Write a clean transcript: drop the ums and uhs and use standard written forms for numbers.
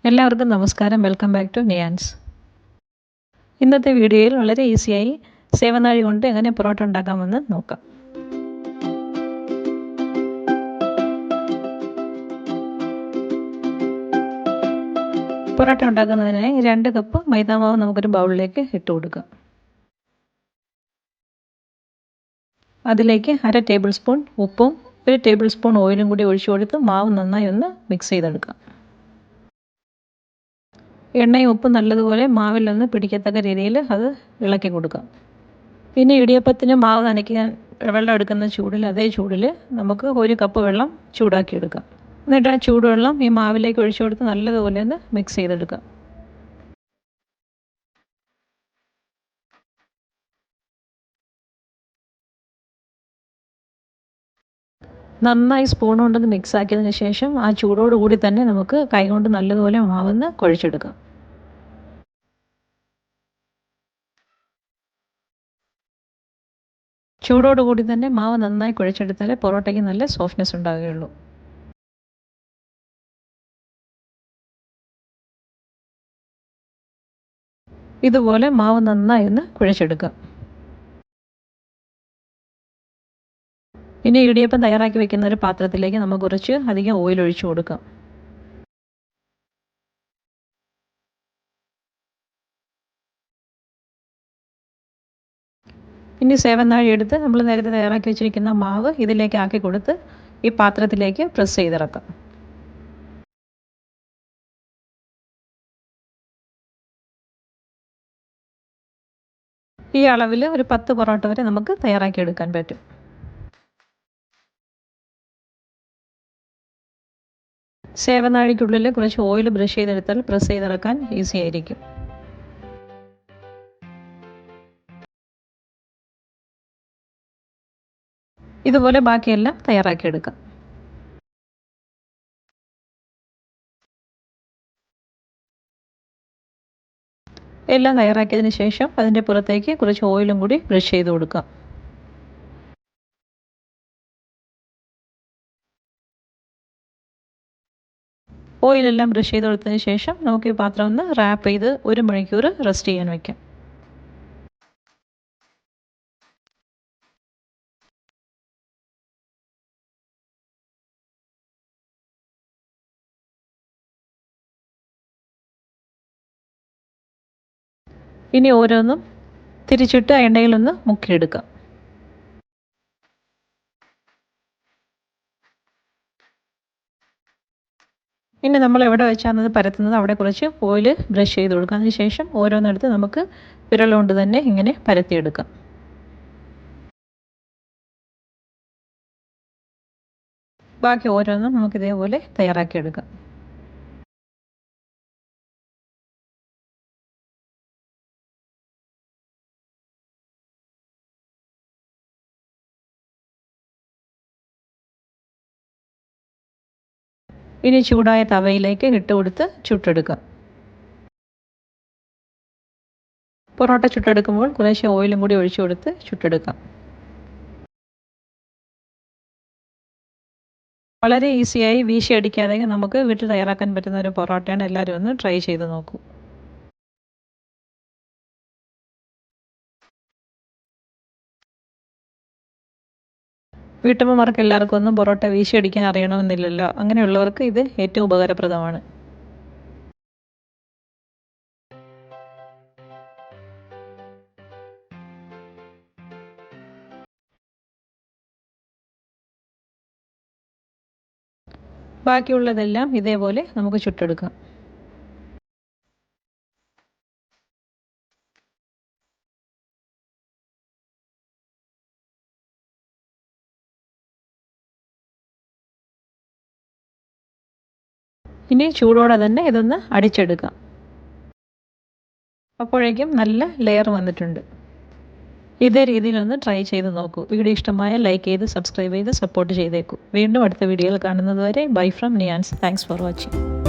എല്ലാവർക്കും നമസ്കാരം. Welcome back to Niyans. ഇന്നത്തെ വീഡിയോയിൽ വളരെ ഈസിയായി സേവനാഴി കൊണ്ട് എങ്ങനെ പൊറോട്ട ഉണ്ടാക്കാമെന്ന് നോക്കാം. പൊറോട്ട ഉണ്ടാക്കുന്നതിനായി 2 കപ്പ് മൈദാമാവ് നമുക്കൊരു ബൗളിലേക്ക് ഇട്ട് കൊടുക്കാം. അതിലേക്ക് 1/2 ടേബിൾ സ്പൂൺ ഉപ്പും 1 ടേബിൾ സ്പൂൺ ഓയിലും കൂടി ഒഴിച്ചു കൊടുത്ത് മാവ് നന്നായി ഒന്ന് മിക്സ് ചെയ്തെടുക്കാം. എണ്ണയും ഉപ്പും നല്ലതുപോലെ മാവിലൊന്ന് പിടിക്കത്തക്ക രീതിയിൽ അത് ഇളക്കി കൊടുക്കാം. പിന്നെ ഇടിയപ്പത്തിന് മാവ് നനയ്ക്കാൻ വെള്ളം എടുക്കുന്ന അതേ ചൂടിൽ നമുക്ക് 1 കപ്പ് വെള്ളം ചൂടാക്കിയെടുക്കാം. എന്നിട്ട് ആ ചൂടുവെള്ളം ഈ മാവിലേക്ക് ഒഴിച്ചു കൊടുത്ത് നല്ലതുപോലെ ഒന്ന് മിക്സ് ചെയ്തെടുക്കാം. നന്നായി സ്പൂൺ കൊണ്ടൊന്ന് മിക്സ് ആക്കിയതിന് ശേഷം ആ ചൂടോട് കൂടി തന്നെ നമുക്ക് കൈകൊണ്ട് നല്ലതുപോലെ മാവൊന്ന് കുഴച്ചെടുക്കാം. ചൂടോടുകൂടി തന്നെ മാവ് നന്നായി കുഴച്ചെടുത്താലേ പൊറോട്ടയ്ക്ക് നല്ല സോഫ്റ്റ്നെസ് ഉണ്ടാവുകയുള്ളൂ. ഇതുപോലെ മാവ് നന്നായി ഒന്ന് കുഴച്ചെടുക്കാം. ഇനി ഇടിയപ്പം തയ്യാറാക്കി വെക്കുന്ന ഒരു പാത്രത്തിലേക്ക് നമുക്ക് കുറച്ച് അധികം ഓയിൽ ഒഴിച്ചു കൊടുക്കാം. ഇനി സേവനാഴി എടുത്ത് നമ്മൾ നേരത്തെ തയ്യാറാക്കി വെച്ചിരിക്കുന്ന മാവ് ഇതിലേക്ക് ആക്കി കൊടുത്ത് ഈ പാത്രത്തിലേക്ക് പ്രസ് ചെയ്തിറക്കാം. ഈ അളവിൽ ഒരു 10 പൊറോട്ട വരെ നമുക്ക് തയ്യാറാക്കി എടുക്കാൻ പറ്റും. സേവനാഴിക്കുള്ളിൽ കുറച്ച് ഓയിൽ ബ്രഷ് ചെയ്തെടുത്താൽ പ്രസ് ചെയ്തിറക്കാൻ ഈസി ആയിരിക്കും. ഇതുപോലെ ബാക്കിയെല്ലാം തയ്യാറാക്കിയെടുക്കാം. എല്ലാം തയ്യാറാക്കിയതിന് ശേഷം അതിൻ്റെ പുറത്തേക്ക് കുറച്ച് ഓയിലും കൂടി ബ്രഷ് ചെയ്ത് കൊടുക്കാം. ഓയിലെല്ലാം ബ്രഷ് ചെയ്ത് കൊടുത്തതിന് ശേഷം നമുക്ക് ഈ പാത്രം ഒന്ന് റാപ്പ് ചെയ്ത് 1 മണിക്കൂർ റെസ്റ്റ് ചെയ്യാൻ വയ്ക്കാം. ഇനി ഓരോന്നും തിരിച്ചിട്ട് എണ്ണയിലൊന്ന് മുക്കിയെടുക്കാം. ഇനി നമ്മൾ എവിടെ വെച്ചാണ് അത് പരത്തുന്നത് അവിടെ കുറച്ച് ഓയിൽ ബ്രഷ് ചെയ്ത് കൊടുക്കാം. അതിന് ശേഷം ഓരോന്നെടുത്ത് നമുക്ക് വിരൽ കൊണ്ട് തന്നെ ഇങ്ങനെ പരത്തിയെടുക്കാം. ബാക്കി ഓരോന്നും നമുക്ക് ഇതേപോലെ തയ്യാറാക്കിയെടുക്കാം. ഇനി ചൂടായ തവയിലേക്ക് ഇട്ട് കൊടുത്ത് ചുട്ടെടുക്കാം. പൊറോട്ട ചുട്ടെടുക്കുമ്പോൾ കുറേശ്ശെ ഓയിലും കൂടി ഒഴിച്ചു കൊടുത്ത് ചുട്ടെടുക്കാം. വളരെ ഈസിയായി വീശി അടിക്കാതെ നമുക്ക് വീട്ടിൽ തയ്യാറാക്കാൻ പറ്റുന്ന ഒരു പൊറോട്ടയാണ്. എല്ലാവരും ഒന്ന് ട്രൈ ചെയ്ത് നോക്കൂ. വീട്ടമ്മമാർക്ക് എല്ലാവർക്കും ഒന്നും പൊറോട്ട വീശി അടിക്കാൻ അറിയണമെന്നില്ലല്ലോ. അങ്ങനെയുള്ളവർക്ക് ഇത് ഏറ്റവും ഉപകാരപ്രദമാണ്. ബാക്കിയുള്ളതെല്ലാം ഇതേപോലെ നമുക്ക് ചുട്ടെടുക്കാം. ഇനി ചൂടോടെ തന്നെ ഇതൊന്ന് അടിച്ചെടുക്കാം. അപ്പോഴേക്കും നല്ല ലെയർ വന്നിട്ടുണ്ട്. ഇതേ രീതിയിലൊന്ന് ട്രൈ ചെയ്ത് നോക്കൂ. വീഡിയോ ഇഷ്ടമായ ലൈക്ക് ചെയ്ത് സബ്സ്ക്രൈബ് ചെയ്ത് സപ്പോർട്ട് ചെയ്തേക്കൂ. വീണ്ടും അടുത്ത വീഡിയോയിൽ കാണുന്നത് വരെ bye from Niyans. Thanks for watching.